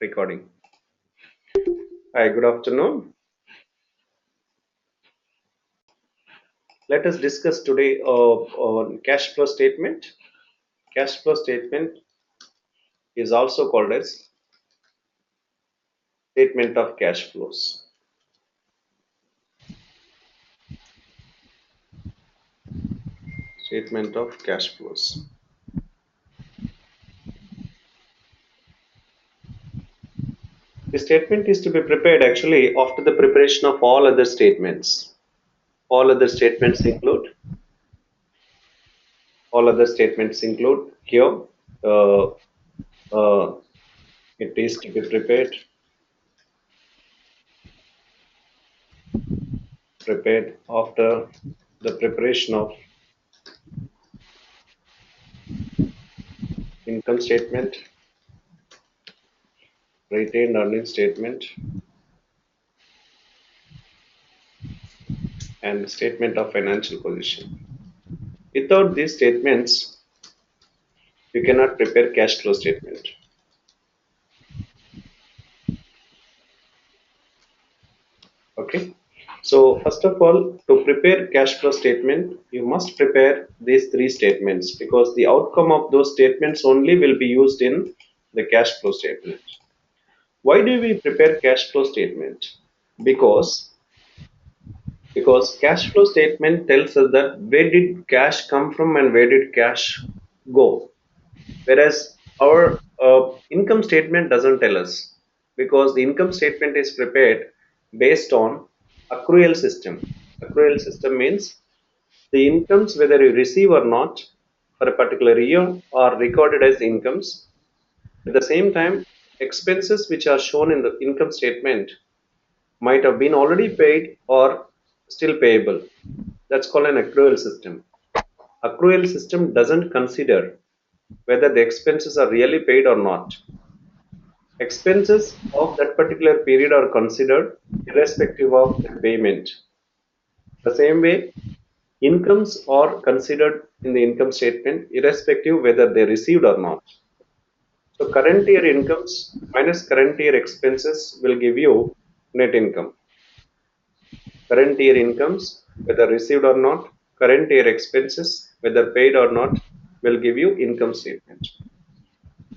Recording. Hi, good afternoon. Let us discuss today on cash flow statement. Cash flow statement is also called as statement of cash flows. Statement of cash flows. The statement is to be prepared actually after the preparation of all other statements. All other statements include here. Uh, uh, it is to be prepared after the preparation of income statement, retained earnings statement, and statement of financial position. Without these statements, you cannot prepare cash flow statement. Okay. So first of all, to prepare cash flow statement, you must prepare these three statements because the outcome of those statements only will be used in the cash flow statement. Why do we prepare cash flow statement? Because because cash flow statement tells us that where did cash come from and where did cash go, whereas our income statement doesn't tell us, because the income statement is prepared based on accrual system. Accrual system means the incomes, whether you receive or not, for a particular year are recorded as incomes. At the same time, expenses which are shown in the income statement might have been already paid or still payable. That's called an accrual system. Accrual system doesn't consider whether the expenses are really paid or not. Expenses of that particular period are considered irrespective of the payment. The same way, incomes are considered in the income statement irrespective whether they received or not. So current year incomes minus current year expenses will give you net income. Current year incomes, whether received or not, current year expenses, whether paid or not, will give you income statement.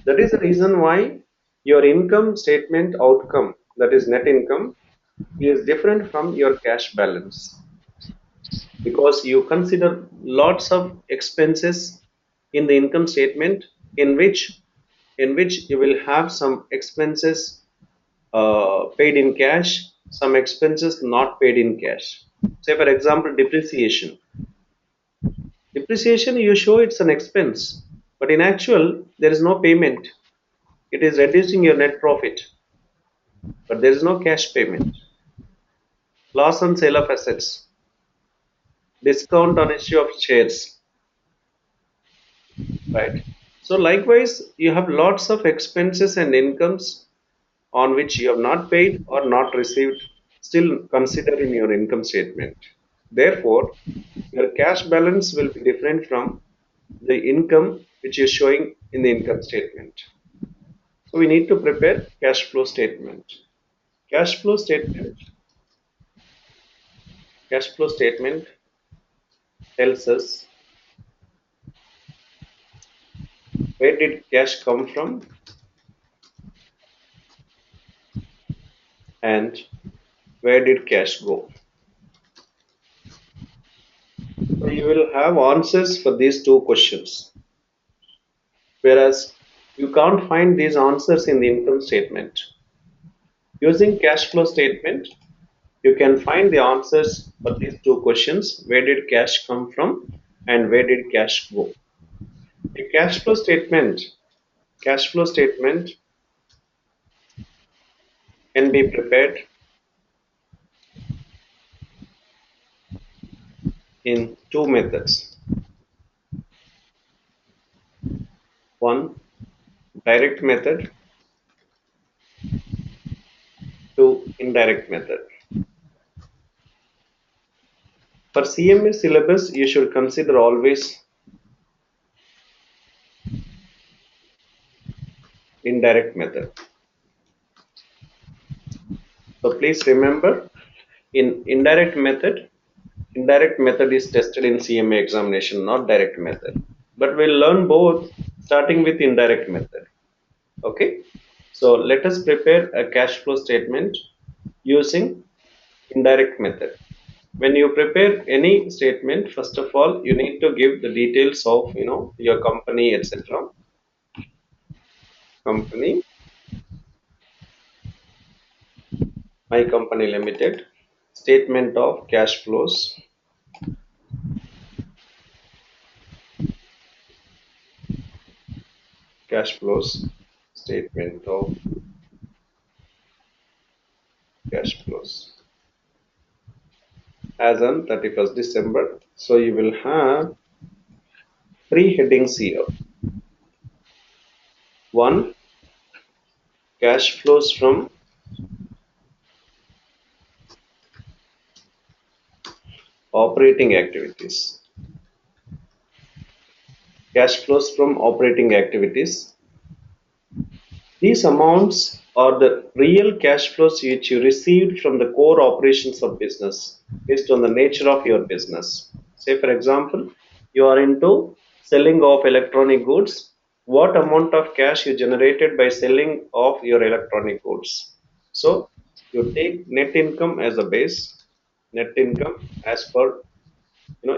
That is the reason why your income statement outcome, that is net income, is different from your cash balance, because you consider lots of expenses in the income statement in which you will have some expenses paid in cash, some expenses not paid in cash. Say for example, depreciation. Depreciation, you show it's an expense, but in actual there is no payment. It is reducing your net profit, but there is no cash payment. Loss on sale of assets, discount on issue of shares, right? So likewise, you have lots of expenses and incomes on which you have not paid or not received, still consider in your income statement. Therefore, your cash balance will be different from the income which is showing in the income statement. So we need to prepare cash flow statement. Cash flow statement. Cash flow statement tells us where did cash come from and where did cash go. So you will have answers for these two questions, whereas you can't find these answers in the income statement. Using cash flow statement, you can find the answers for these two questions: where did cash come from and where did cash go. A cash flow statement can be prepared in two methods. One, direct method. Two, indirect method. For CMA syllabus, you should consider always indirect method. So please remember, in indirect method is tested in CMA examination, not direct method, but we'll learn both starting with indirect method. Okay, so let us prepare a cash flow statement using indirect method. When you prepare any statement, first of all you need to give the details of your company, etc. Company, my company limited, statement of cash flows, cash flows, statement of cash flows as on 31st December. So you will have three headings here. One, cash flows from operating activities. Cash flows from operating activities. These amounts are the real cash flows which you received from the core operations of business based on the nature of your business. Say, for example, you are into selling of electronic goods. What amount of cash you generated by selling of your electronic goods? So, you take net income as a base, net income as per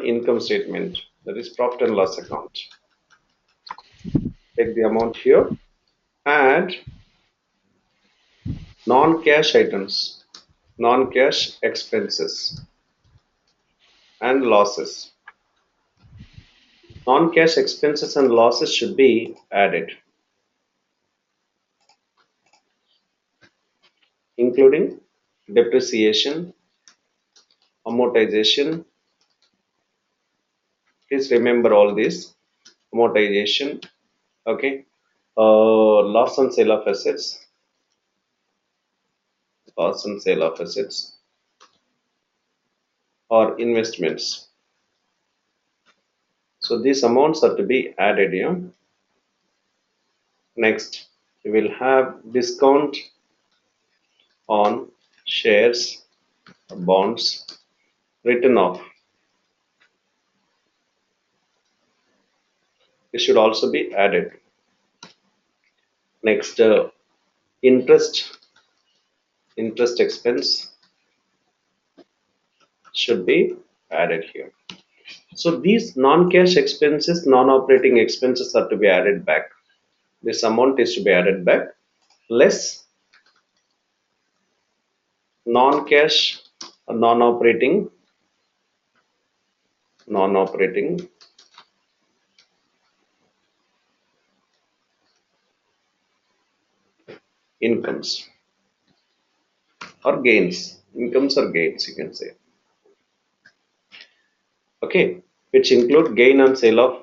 income statement, that is profit and loss account. Take the amount here, add non-cash items, non-cash expenses and losses. Non-cash expenses and losses should be added, including depreciation, amortization. Please remember all this. Amortization, okay. Loss on sale of assets, loss on sale of assets or investments. So these amounts are to be added here. Next, we will have discount on shares, bonds, written off. It should also be added. Next, interest expense should be added here. So these non-cash expenses, non-operating expenses are to be added back. This amount is to be added back, less non-cash, non-operating incomes or gains. Incomes or gains, you can say. Okay, which include gain on sale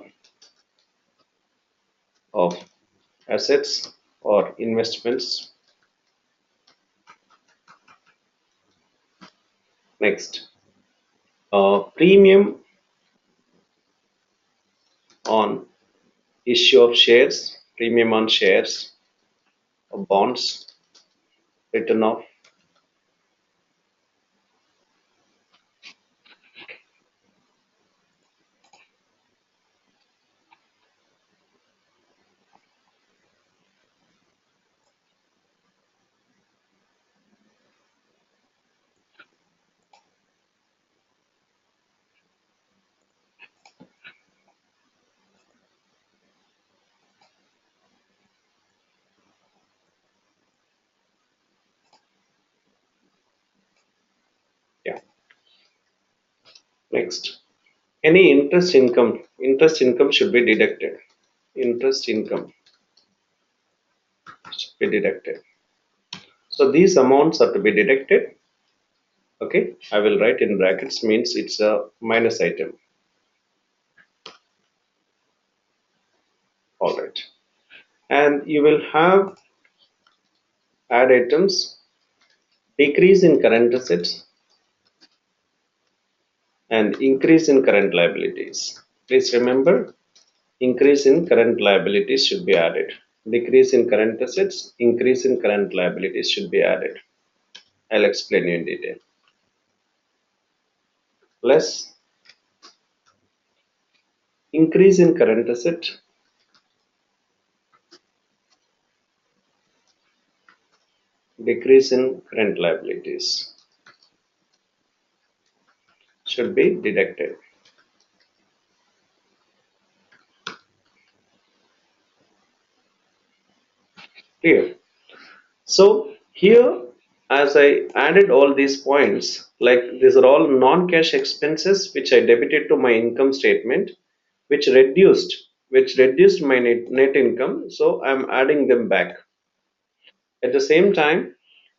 of assets or investments. Next, premium on issue of shares, premium on shares or bonds, written off. Yeah. Next, any interest income should be deducted. Interest income should be deducted. So these amounts are to be deducted. Okay, I will write in brackets, means it's a minus item. All right, and you will have add items, decrease in current assets and increase in current liabilities. Please remember, increase in current liabilities should be added. Decrease in current assets, increase in current liabilities should be added. I'll explain you in detail. Less increase in current asset, decrease in current liabilities should be deducted. Clear? So here, as I added all these points, like these are all non-cash expenses which I debited to my income statement, which reduced my net income. So I'm adding them back. At the same time,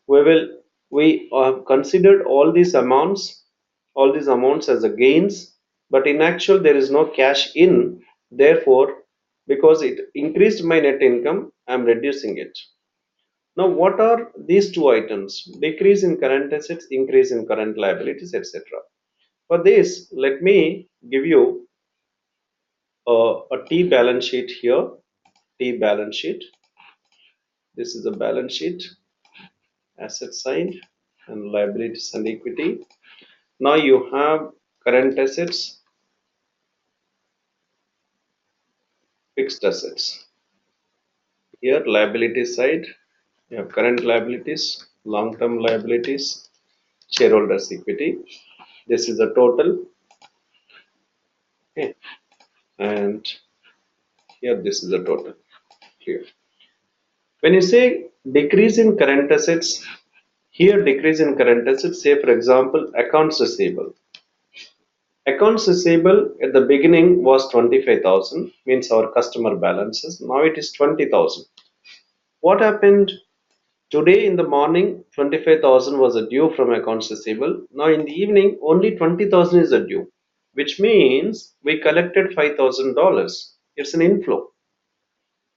we have considered all these amounts as a gains, but in actual there is no cash in. Therefore, because it increased my net income, I'm reducing it. Now, what are these two items? Decrease in current assets, increase in current liabilities, etc. For this, let me give you a T balance sheet here. T balance sheet. This is a balance sheet, asset side, and liabilities and equity. Now you have current assets, fixed assets. Here, liability side, you have current liabilities, long-term liabilities, shareholders' equity. This is the total. Okay. And here, this is the total. Here. When you say decrease in current assets, here decrease in current assets, say for example, accounts receivable. Accounts receivable at the beginning was 25,000, means our customer balances. Now it is 20,000. What happened? Today in the morning, 25,000 was a due from accounts receivable. Now in the evening, only 20,000 is a due, which means we collected $5,000. It's an inflow.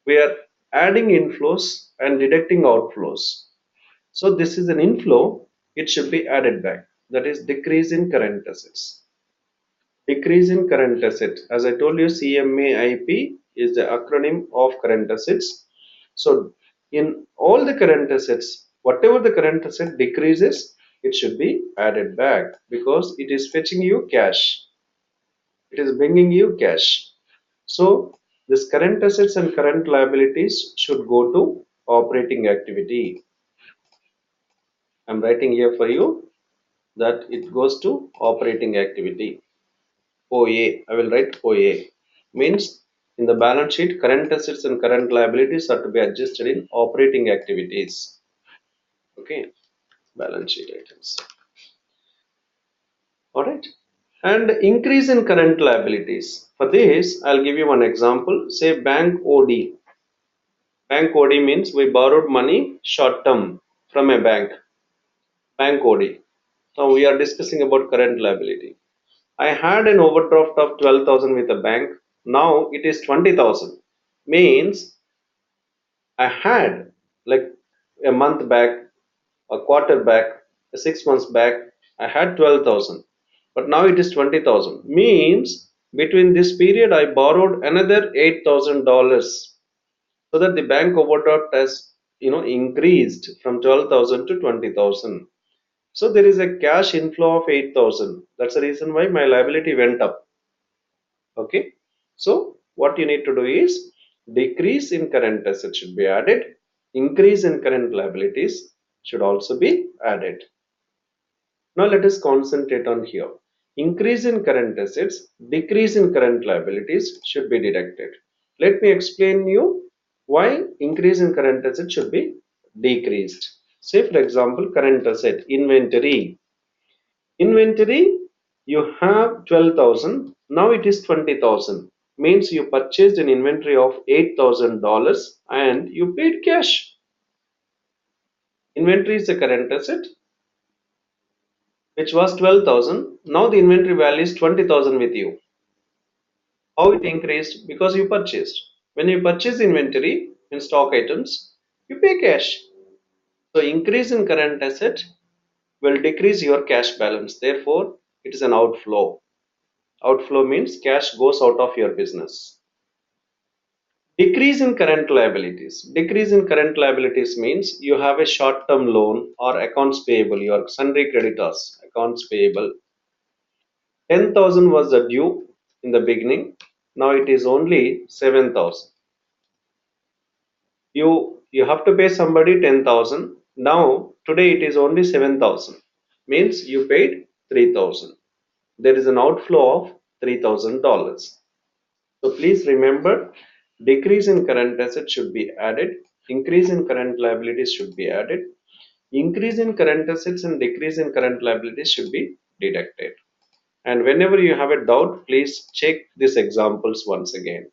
We are adding inflows and deducting outflows. So this is an inflow, it should be added back. That is decrease in current assets. Decrease in current assets. As I told you, CMAIP is the acronym of current assets. So in all the current assets, whatever the current asset decreases, it should be added back because it is fetching you cash. It is bringing you cash. So this current assets and current liabilities should go to operating activity. I'm writing here for you that it goes to operating activity. OA, I will write OA. Means in the balance sheet, current assets and current liabilities are to be adjusted in operating activities. Okay, balance sheet items. Alright. And increase in current liabilities. For this, I'll give you one example. Say bank OD. Bank OD means we borrowed money short term from a bank. Bank OD. Now we are discussing about current liability. I had an overdraft of 12,000 with a bank. Now it is 20,000. Means I had like a month back, a quarter back, 6 months back, I had 12,000. But now it is 20,000. Means between this period I borrowed another $8,000 so that the bank overdraft has increased from 12,000 to 20,000. So there is a cash inflow of 8,000. That's the reason why my liability went up. Okay. So what you need to do is decrease in current assets should be added. Increase in current liabilities should also be added. Now let us concentrate on here. Increase in current assets, decrease in current liabilities should be deducted. Let me explain you why increase in current assets should be decreased. Say for example, current asset, inventory. Inventory, you have 12,000, now it is 20,000. Means you purchased an inventory of $8,000 and you paid cash. Inventory is a current asset which was 12,000. Now the inventory value is 20,000 with you. How it increased? Because you purchased. When you purchase inventory in stock items, you pay cash. So increase in current asset will decrease your cash balance. Therefore, it is an outflow. Outflow means cash goes out of your business. Decrease in current liabilities. Decrease in current liabilities means you have a short-term loan or accounts payable, your sundry creditors, accounts payable. 10,000 was the due in the beginning. Now it is only 7,000. You have to pay somebody 10,000. Now today it is only 7,000. Means you paid 3,000. There is an outflow of $3,000. So please remember, decrease in current assets should be added, increase in current liabilities should be added, increase in current assets and decrease in current liabilities should be deducted. And whenever you have a doubt, please check these examples once again.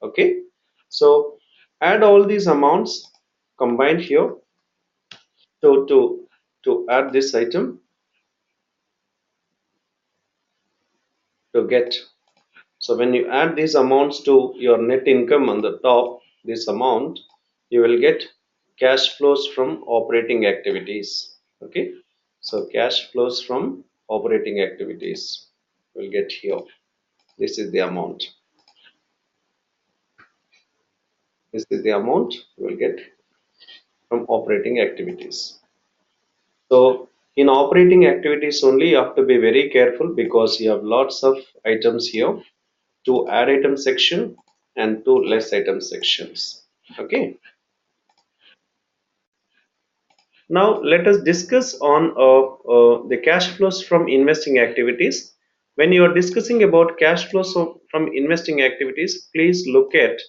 Okay, so add all these amounts combined here to add this item to get. So when you add these amounts to your net income on the top, this amount, you will get cash flows from operating activities. Okay, so cash flows from operating activities will get here. This is the amount. This is the amount you will get from operating activities. So in operating activities only, you have to be very careful because you have lots of items here. To add item section and to less item sections. Okay. Now let us discuss on the cash flows from investing activities. When you are discussing about cash flows from investing activities, please look at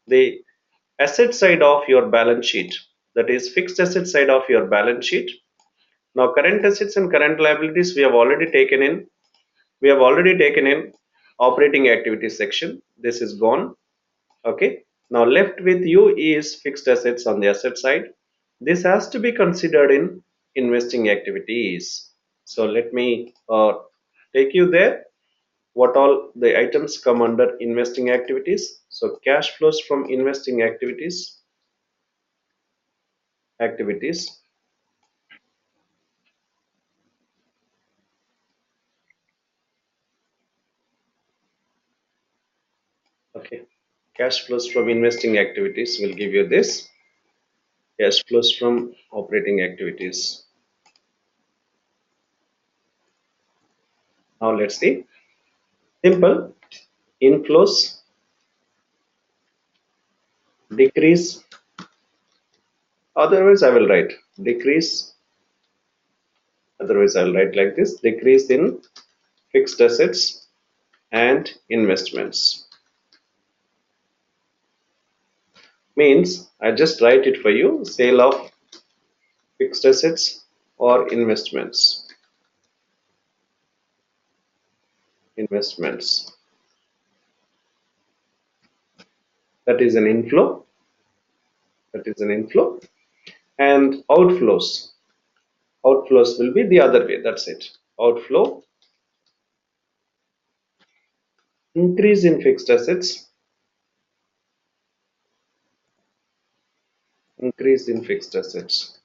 the asset side of your balance sheet. That is fixed asset side of your balance sheet. Now current assets and current liabilities we have already taken in. We have already taken in operating activities section. This is gone. Okay, now left with you is fixed assets on the asset side. This has to be considered in investing activities. So let me take you there. What all the items come under investing activities? So cash flows from investing activities. Okay, cash flows from investing activities will give you this. Cash flows from operating activities. Now let's see. Simple. Inflows decrease, otherwise I will write decrease, otherwise I'll write like this, decrease in fixed assets and investments. Means I just write it for you, sale of fixed assets or investments. That is an inflow, and outflows will be the other way. That's it. Outflow, increase in fixed assets, increase in fixed assets,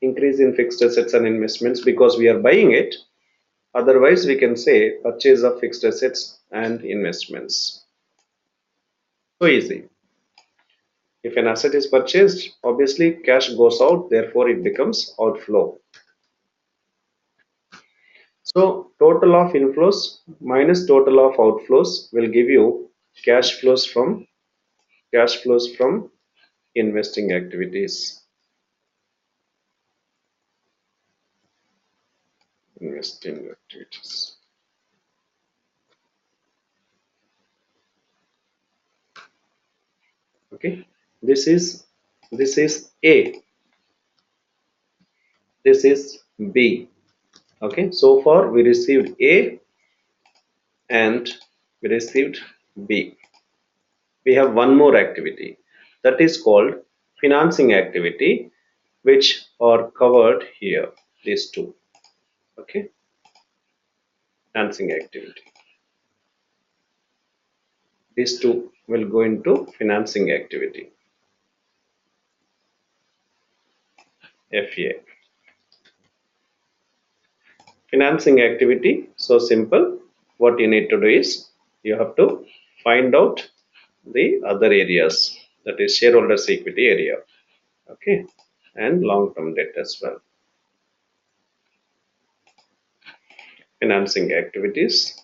increase in fixed assets and investments because we are buying it. Otherwise we can say purchase of fixed assets and investments. So easy. If an asset is purchased, obviously cash goes out, therefore it becomes outflow. So total of inflows minus total of outflows will give you cash flows from investing activities. Investing activities. Okay, this is A, this is B. Okay, so far we received A and we received B. We have one more activity, that is called financing activity, which are covered here, these two. Okay, financing activity, these two will go into financing activity, FA. Financing activity, so simple. What you need to do is You have to find out the other areas, that is shareholders equity area. Okay, and long term debt as well. Financing activities.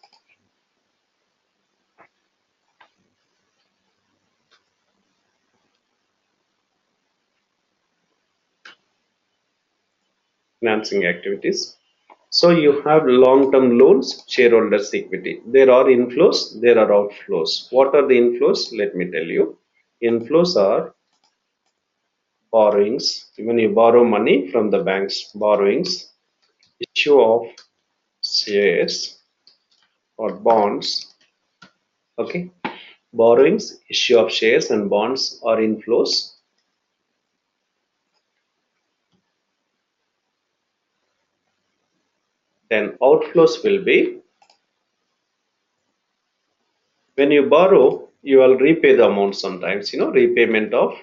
Financing activities. So you have long-term loans, shareholders equity. There are inflows, there are outflows. What are the inflows? Let me tell you. Inflows are borrowings. When you borrow money from the banks, borrowings, issue of shares or bonds. Okay, borrowings, issue of shares and bonds are inflows. Then outflows will be when you borrow, you will repay the amount sometimes. Repayment of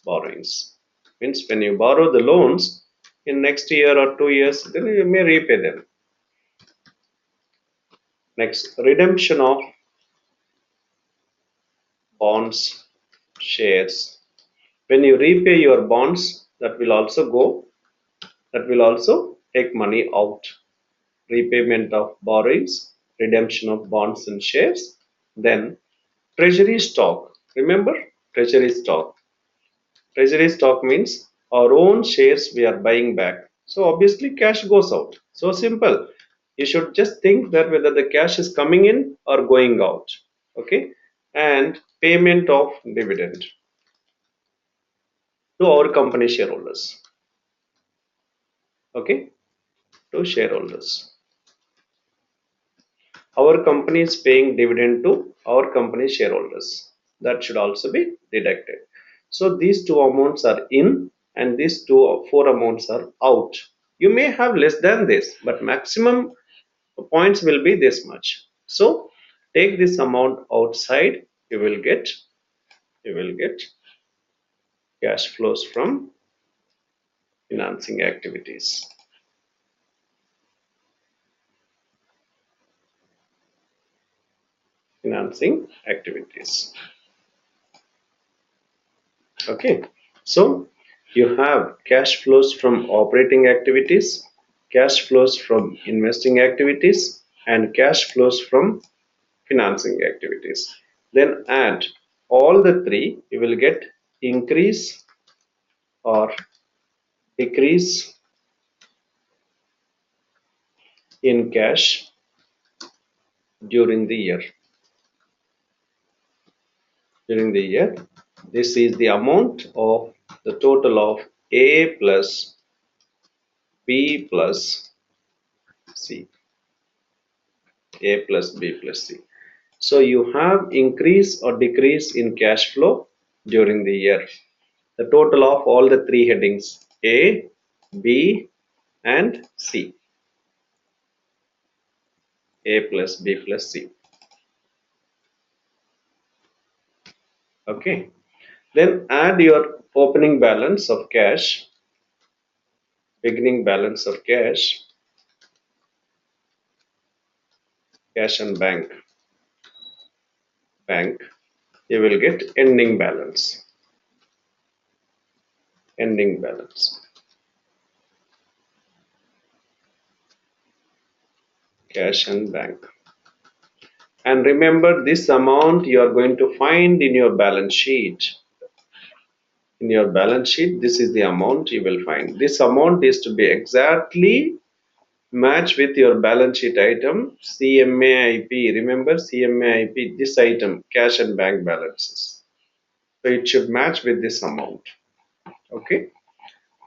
borrowings means when you borrow the loans in next year or 2 years, then you may repay them. Next, redemption of bonds, shares. When you repay your bonds, that will also take money out. Repayment of borrowings, redemption of bonds and shares. Then treasury stock. Remember, treasury stock. Treasury stock means our own shares we are buying back. So obviously cash goes out. So simple. You should just think that whether the cash is coming in or going out. Okay. And payment of dividend to our company shareholders. Okay. To shareholders. Our company is paying dividend to our company shareholders. That should also be deducted. So these two amounts are in and these four amounts are out. You may have less than this, but maximum points will be this much. So take this amount outside, you will get cash flows from financing activities. Financing activities. Okay, so you have cash flows from operating activities, cash flows from investing activities, and cash flows from financing activities. Then add all the three, you will get increase or decrease in cash during the year. During the year, this is the amount of the total of A plus B plus C. A plus B plus C. So you have increase or decrease in cash flow during the year. The total of all the three headings A, B and C. A plus B plus C. Okay. Then add your opening balance of cash, beginning balance of cash and bank. You will get ending balance. Ending balance. Cash and bank. And remember, this amount you are going to find in your balance sheet. In your balance sheet, this is the amount you will find. This amount is to be exactly match with your balance sheet item CMAIP. Remember CMAIP, this item, cash and bank balances. So it should match with this amount. Okay.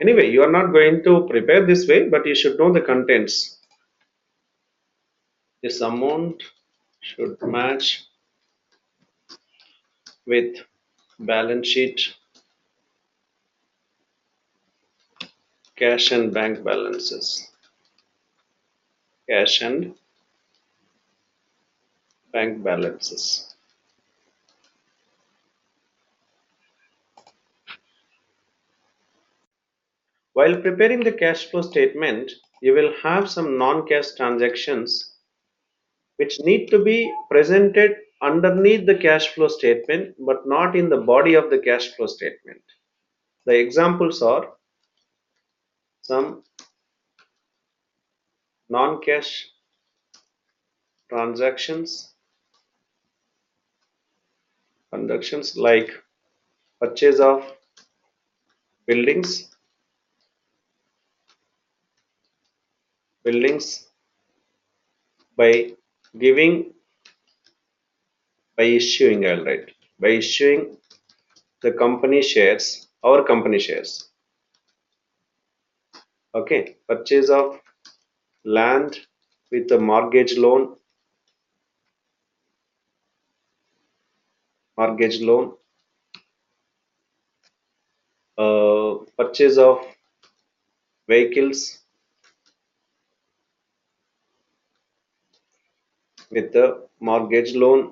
Anyway, you are not going to prepare this way, but you should know the contents. This amount should match with balance sheet cash and bank balances. Cash and bank balances. While preparing the cash flow statement, you will have some non-cash transactions which need to be presented underneath the cash flow statement but not in the body of the cash flow statement. The examples are some non-cash transactions, transactions like purchase of buildings, buildings by giving, by issuing, I'll write, by issuing the company shares, our company shares. Okay, purchase of land with a mortgage loan, purchase of vehicles with a mortgage loan,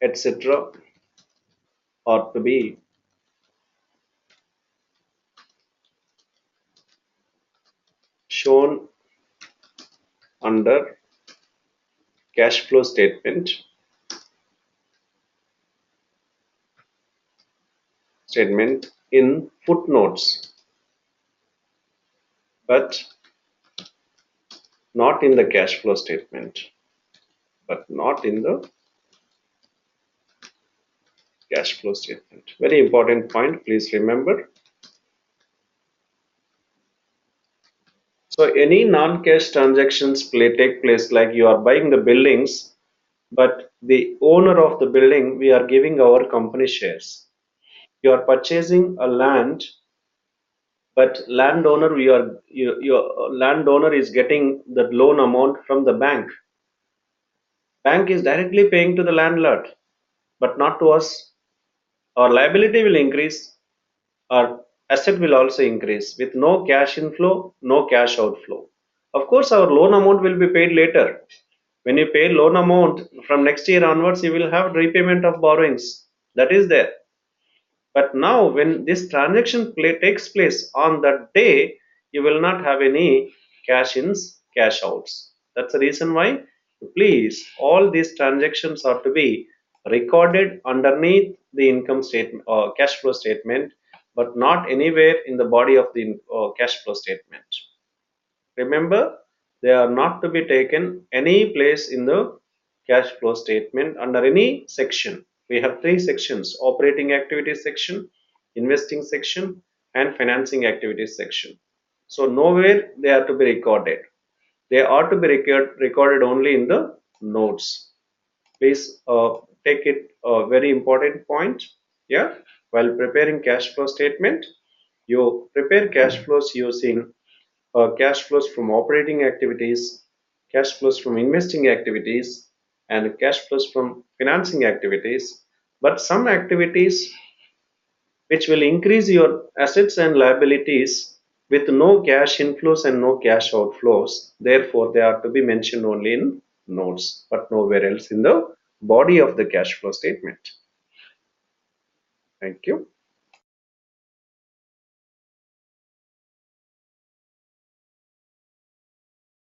etc., or to be shown under cash flow statement in footnotes, but not in the cash flow statement, but not in the cash flow statement. Very important point, please remember. So any non-cash transactions take place, like you are buying the buildings, but the owner of the building, we are giving our company shares. You are purchasing a land, but landowner, your landowner is getting the loan amount from the bank. Bank is directly paying to the landlord, but not to us. Our liability will increase, our asset will also increase with no cash inflow, no cash outflow. Of course, our loan amount will be paid later. When you pay loan amount from next year onwards, you will have repayment of borrowings. That is there. But now, when this transaction takes place on that day, you will not have any cash ins, cash outs. That's the reason why, please, all these transactions are to be recorded underneath the income statement or cash flow statement, but not anywhere in the body of the cash flow statement. Remember, they are not to be taken any place in the cash flow statement under any section. We have three sections: operating activities section, investing section, and financing activities section. So nowhere they are to be recorded. They are to be recorded only in the notes. Please take it a very important point. Yeah, while preparing cash flow statement, you prepare cash flows using cash flows from operating activities, cash flows from investing activities, and cash flows from financing activities. But some activities which will increase your assets and liabilities with no cash inflows and no cash outflows, therefore, they are to be mentioned only in notes, but nowhere else in the body of the cash flow statement. Thank you.